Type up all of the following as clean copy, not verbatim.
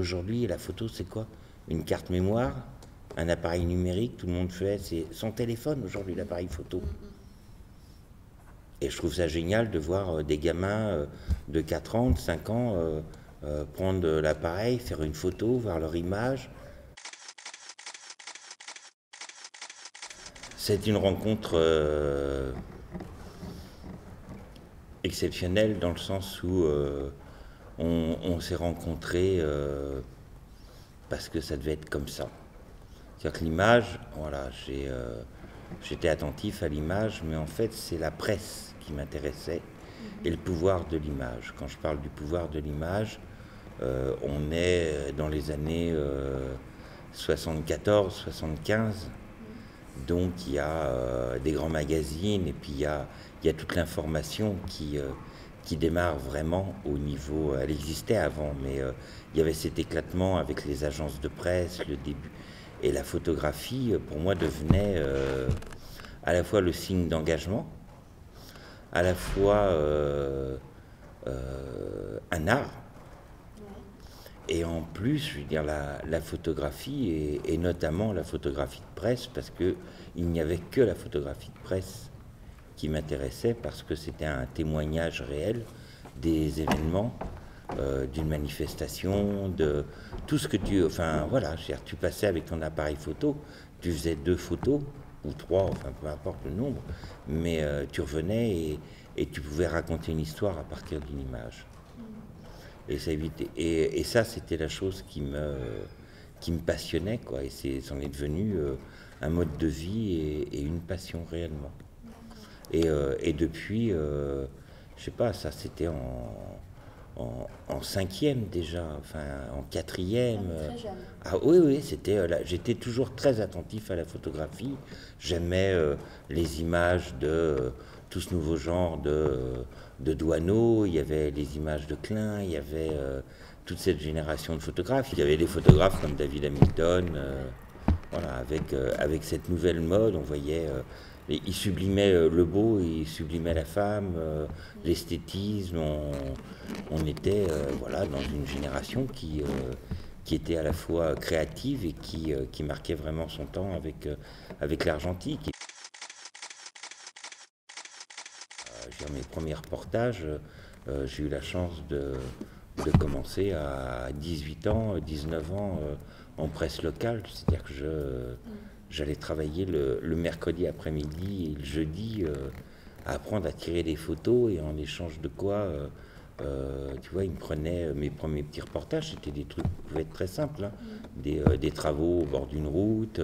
Aujourd'hui, la photo, c'est quoi? Une carte mémoire, un appareil numérique, tout le monde fait, c'est son téléphone aujourd'hui, l'appareil photo. Et je trouve ça génial de voir des gamins de 4 ans, de 5 ans, prendre l'appareil, faire une photo, voir leur image. C'est une rencontre exceptionnelle dans le sens où on s'est rencontrés parce que ça devait être comme ça. C'est-à-dire que l'image, voilà, j'étais attentif à l'image, mais en fait c'est la presse qui m'intéressait et le pouvoir de l'image. Quand je parle du pouvoir de l'image, on est dans les années 74, 75. Donc il y a des grands magazines et puis il y a toute l'information qui démarre vraiment au niveau. Elle existait avant, mais il y avait cet éclatement avec les agences de presse, le début. Et la photographie, pour moi, devenait à la fois le signe d'engagement, à la fois un art. Et en plus, je veux dire, la photographie, et notamment la photographie de presse, parce qu'il n'y avait que la photographie de presse qui m'intéressait, parce que c'était un témoignage réel des événements, d'une manifestation, de tout ce que tu... Enfin, voilà, tu passais avec ton appareil photo, tu faisais 2 photos, ou 3, enfin, peu importe le nombre, mais tu revenais et tu pouvais raconter une histoire à partir d'une image. Et ça, c'était la chose qui me passionnait, quoi. Et c'en est devenu un mode de vie et une passion réellement. Et depuis, je sais pas, ça c'était en 5e déjà, enfin en 4e. Très jeune. Ah oui, j'étais toujours très attentif à la photographie. J'aimais les images de tout ce nouveau genre de Doisneau, il y avait les images de Klein, il y avait toute cette génération de photographes. Il y avait des photographes comme David Hamilton, voilà, avec cette nouvelle mode, on voyait, il sublimait le beau, il sublimait la femme, l'esthétisme. On était voilà, dans une génération qui était à la fois créative et qui marquait vraiment son temps avec l'argentique. Mes premiers reportages, j'ai eu la chance de commencer à 18 ans, 19 ans en presse locale. C'est-à-dire que j'allais travailler le mercredi après-midi et le jeudi à apprendre à tirer des photos, et en échange de quoi, tu vois, ils me prenaient mes premiers petits reportages. C'était des trucs qui pouvaient être très simples, hein. Des travaux au bord d'une route,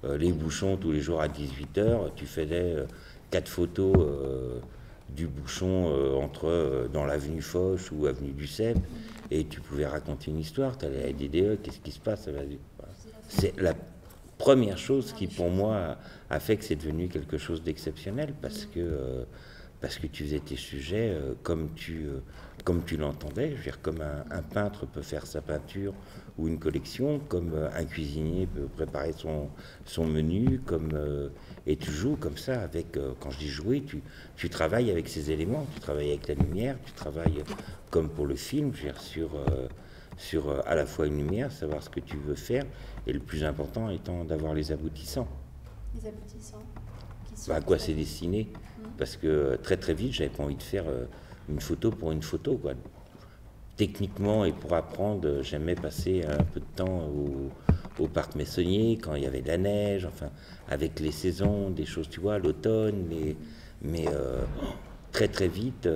les bouchons tous les jours à 18h. Tu faisais 4 photos du bouchon dans l'avenue Foch ou avenue du Cep, et tu pouvais raconter une histoire. Tu allais à la DDE, qu'est-ce qui se passe? C'est la première chose qui, pour moi, a fait que c'est devenu quelque chose d'exceptionnel, parce que tu faisais tes sujets comme tu l'entendais. Je veux dire, comme un peintre peut faire sa peinture ou une collection, comme un cuisinier peut préparer son menu, et tu joues comme ça avec, quand je dis jouer, tu travailles avec ces éléments, tu travailles avec la lumière, tu travailles comme pour le film, je veux dire, sur à la fois une lumière, savoir ce que tu veux faire, et le plus important étant d'avoir les aboutissants. Les aboutissants qui sont À quoi c'est destiné? Parce que très très vite, j'avais pas envie de faire une photo pour une photo, quoi. Techniquement et pour apprendre, j'aimais passer un peu de temps au parc Meissonnier quand il y avait de la neige, enfin, avec les saisons, des choses, tu vois, l'automne, mais très très vite,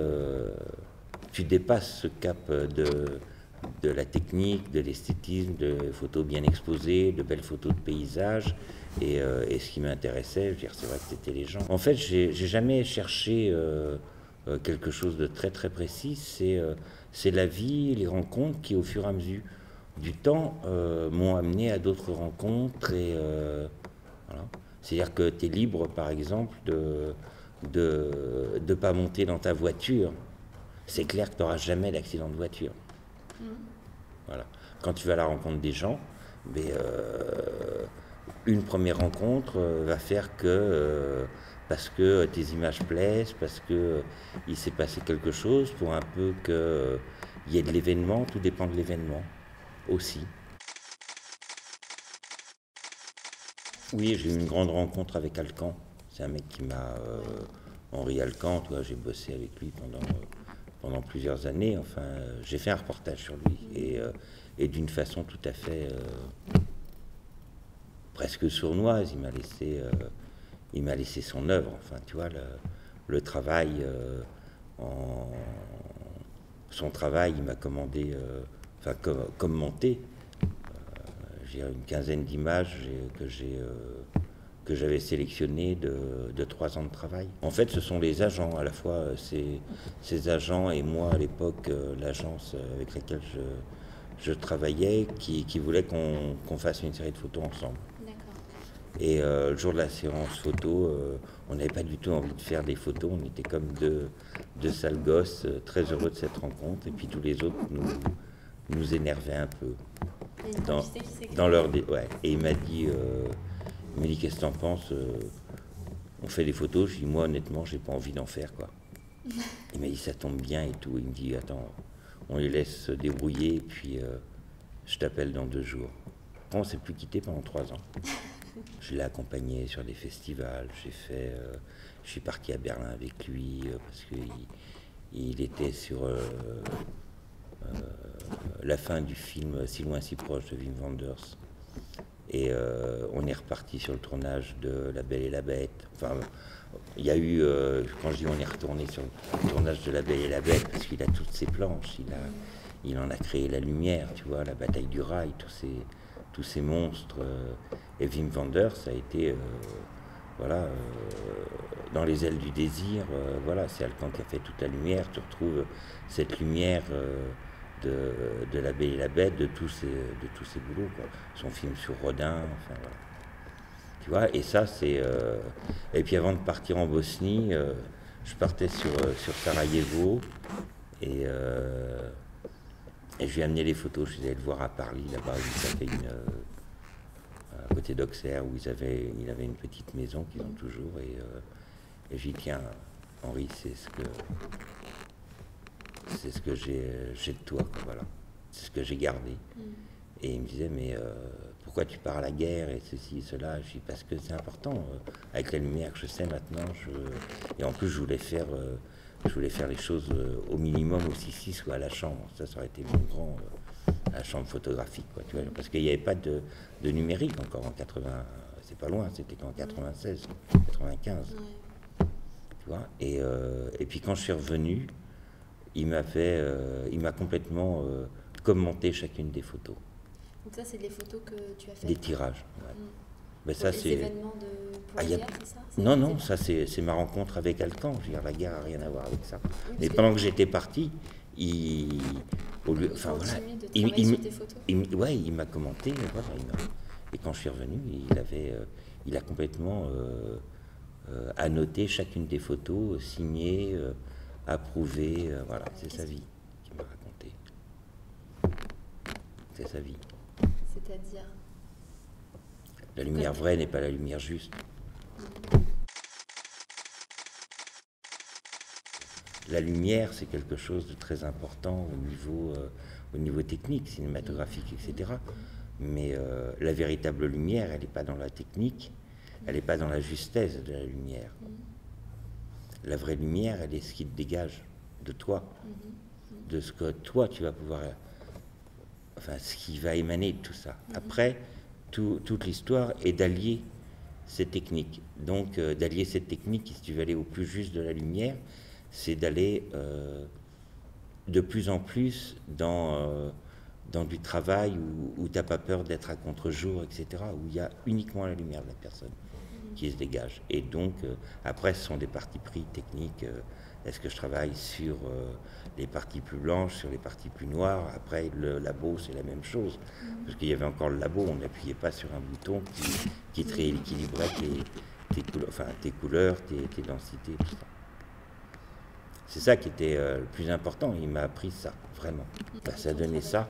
tu dépasses ce cap de la technique, de l'esthétisme, de photos bien exposées, de belles photos de paysages. Et ce qui m'intéressait, je veux dire, c'est vrai que c'était les gens. En fait, j'ai jamais cherché quelque chose de très très précis. C'est la vie, les rencontres qui, au fur et à mesure du temps, m'ont amené à d'autres rencontres. Et voilà. C'est-à-dire que tu es libre, par exemple, de pas monter dans ta voiture. C'est clair que tu n'auras jamais d'accident de voiture. Voilà. Quand tu vas à la rencontre des gens, une première rencontre va faire que, parce que tes images plaisent, parce que il s'est passé quelque chose, pour un peu qu'il y ait de l'événement, tout dépend de l'événement. aussi. Oui, j'ai eu une grande rencontre avec Alcan. C'est un mec qui m'a... Henri Alcan, tu vois, j'ai bossé avec lui pendant plusieurs années. Enfin, j'ai fait un reportage sur lui. Et d'une façon tout à fait presque sournoise, il m'a laissé son œuvre. Enfin, tu vois, le travail, son travail, il m'a commandé, enfin, commenté. J'ai une quinzaine d'images que j'avais sélectionnées de 3 ans de travail. En fait, ce sont les agents, à la fois ces agents et moi à l'époque, l'agence avec laquelle je travaillais, qui voulait qu'on fasse une série de photos ensemble. Et le jour de la séance photo, on n'avait pas du tout envie de faire des photos, on était comme deux sales gosses, très heureux de cette rencontre, et puis tous les autres nous énervaient un peu. Dans leur ouais. Et il m'a dit qu'est-ce que t'en penses, on fait des photos. Je dis, moi honnêtement, j'ai pas envie d'en faire, quoi. Il m'a dit, ça tombe bien et tout. Il me dit, attends, on les laisse se débrouiller et puis je t'appelle dans 2 jours. On s'est plus quitté pendant 3 ans. Je l'ai accompagné sur des festivals. Je suis parti à Berlin avec lui parce qu'il était sur la fin du film Si loin si proche de Wim Wenders. Et on est reparti sur le tournage de La Belle et la Bête. Enfin, il y a eu, quand je dis on est retourné sur le tournage de La Belle et la Bête, parce qu'il a toutes ses planches, il en a créé la lumière, tu vois, la bataille du rail, tous ces monstres. Et Wim Wenders, ça a été, voilà, dans les ailes du désir, voilà, c'est Alcan qui a fait toute la lumière. Tu retrouves cette lumière de La Belle et la Bête, de tous ces boulots, quoi. Son film sur Rodin, enfin voilà. Tu vois, et ça c'est... Et puis avant de partir en Bosnie, je partais sur Sarajevo, et je lui ai amené les photos. Je suis allé le voir à Paris, là-bas, il avait à côté d'Auxerre, où il avait une petite maison qu'ils ont toujours, et j'ai dit, tiens, Henri, c'est ce que j'ai de toi, quoi, voilà. C'est ce que j'ai gardé. Et il me disait, mais pourquoi tu pars à la guerre et ceci et cela? Je dis, parce que c'est important. Avec la lumière que je sais maintenant, et en plus je voulais faire les choses au minimum aussi si soit à la chambre. Ça aurait été mon grand, la chambre photographique, quoi, tu vois, parce qu'il n'y avait pas de numérique encore en 80, c'est pas loin, c'était qu'en 96, 95. Tu vois, et puis quand je suis revenu, il m'a complètement commenté chacune des photos. Donc ça, c'est des photos que tu as fait? Des tirages, ouais. Ben ça, c'est... événements pour la guerre, c'est ça? Non, ça c'est ma rencontre avec Alcan. Je veux dire, la guerre n'a rien à voir avec ça. Oui, mais pendant que j'étais parti, il m'a commenté, voilà, et quand je suis revenu, il a complètement annoté chacune des photos, signé, approuvé, voilà, c'est sa vie qu'il m'a raconté. C'est sa vie. C'est-à-dire? La lumière vraie n'est pas la lumière juste. La lumière, c'est quelque chose de très important au niveau technique, cinématographique, etc. Mais la véritable lumière, elle n'est pas dans la technique, elle n'est pas dans la justesse de la lumière. La vraie lumière, elle est ce qui te dégage de toi, de ce que toi, tu vas pouvoir... Enfin, ce qui va émaner de tout ça. Après, toute l'histoire est d'allier ces techniques. Donc, d'allier cette technique, si tu veux aller au plus juste de la lumière, c'est d'aller de plus en plus dans du travail où tu n'as pas peur d'être à contre-jour, etc., où il y a uniquement la lumière de la personne qui se dégage. Et donc, après, ce sont des parties pris techniques. Est-ce que je travaille sur les parties plus blanches, sur les parties plus noires? Après, le labo, c'est la même chose. Parce qu'il y avait encore le labo, on n'appuyait pas sur un bouton qui te rééquilibrait tes couleurs, tes densités, tout ça. C'est ça qui était le plus important. Il m'a appris ça, vraiment. Enfin, ça a donné ça.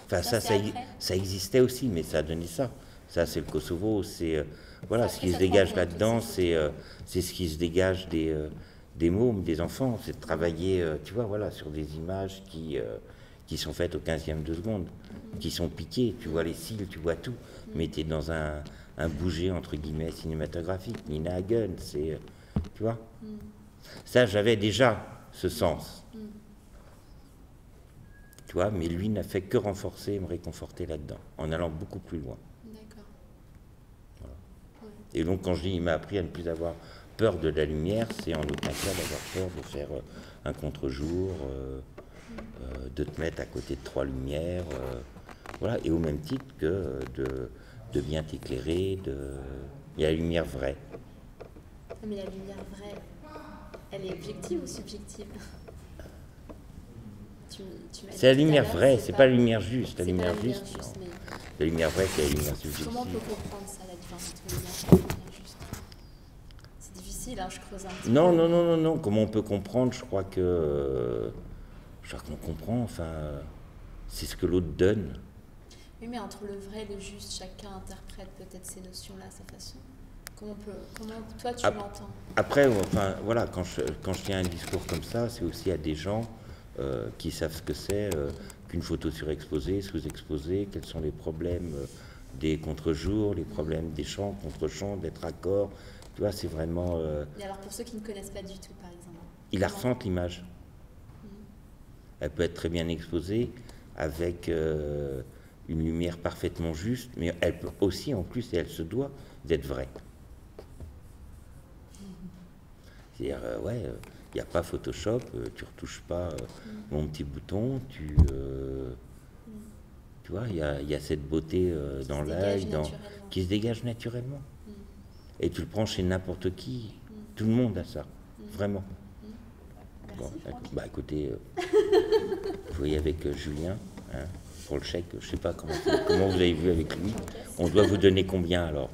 Enfin, ça existait aussi, mais ça a donné ça. Ça, c'est le Kosovo. C'est voilà, ce qui se dégage là-dedans, c'est ce qui se dégage des mômes, des enfants. C'est de travailler, tu vois, voilà, sur des images qui qui sont faites au 15e de seconde, qui sont piquées, tu vois les cils, tu vois tout, mais tu es dans un bouger entre guillemets cinématographique. Nina Hagen, c'est, tu vois, ça j'avais déjà ce sens, tu vois, mais lui n'a fait que renforcer et me réconforter là-dedans, en allant beaucoup plus loin. D'accord. Voilà. Ouais. Et donc quand je dis il m'a appris à ne plus avoir peur de la lumière, c'est en aucun cas d'avoir peur de faire un contre-jour, de te mettre à côté de 3 lumières, voilà, et au même titre que de bien t'éclairer, il y a la lumière vraie. Mais la lumière vraie, elle est objective ou subjective? Tu m'as C'est la dit tout à lumière l'heure, vraie, c'est pas la lumière juste. La c'est pas lumière la lumière juste, juste, non. mais La lumière vraie, c'est la lumière subjective. comment on peut comprendre ça, la différence entre lumière vraie et lumière juste? C'est difficile, hein, je creuse un petit Non, peu. non, non, non, non. Comment on peut comprendre? Je crois qu'on comprend, enfin, c'est ce que l'autre donne. Oui, mais entre le vrai et le juste, chacun interprète peut-être ces notions-là à sa façon. Comment toi, tu l'entends? Après, enfin, voilà, quand je tiens un discours comme ça, c'est aussi à des gens qui savent ce que c'est qu'une photo surexposée, sous-exposée, quels sont les problèmes des contre-jours, les problèmes des champs, contre-champs, d'être raccord. Tu vois, c'est vraiment... Et alors, pour ceux qui ne connaissent pas du tout, par exemple, ils la ressentent, l'image. Elle peut être très bien exposée, avec une lumière parfaitement juste, mais elle peut aussi, en plus, et elle se doit, d'être vraie. C'est-à-dire, ouais, il n'y a pas Photoshop, tu retouches pas mon petit bouton, tu vois, il y a cette beauté dans l'œil, qui se dégage naturellement. Et tu le prends chez n'importe qui, tout le monde a ça, vraiment. Merci, Bon, bah écoutez, vous voyez avec Julien, hein, pour le chèque, je sais pas comment vous avez vu avec lui, on doit vous donner combien alors?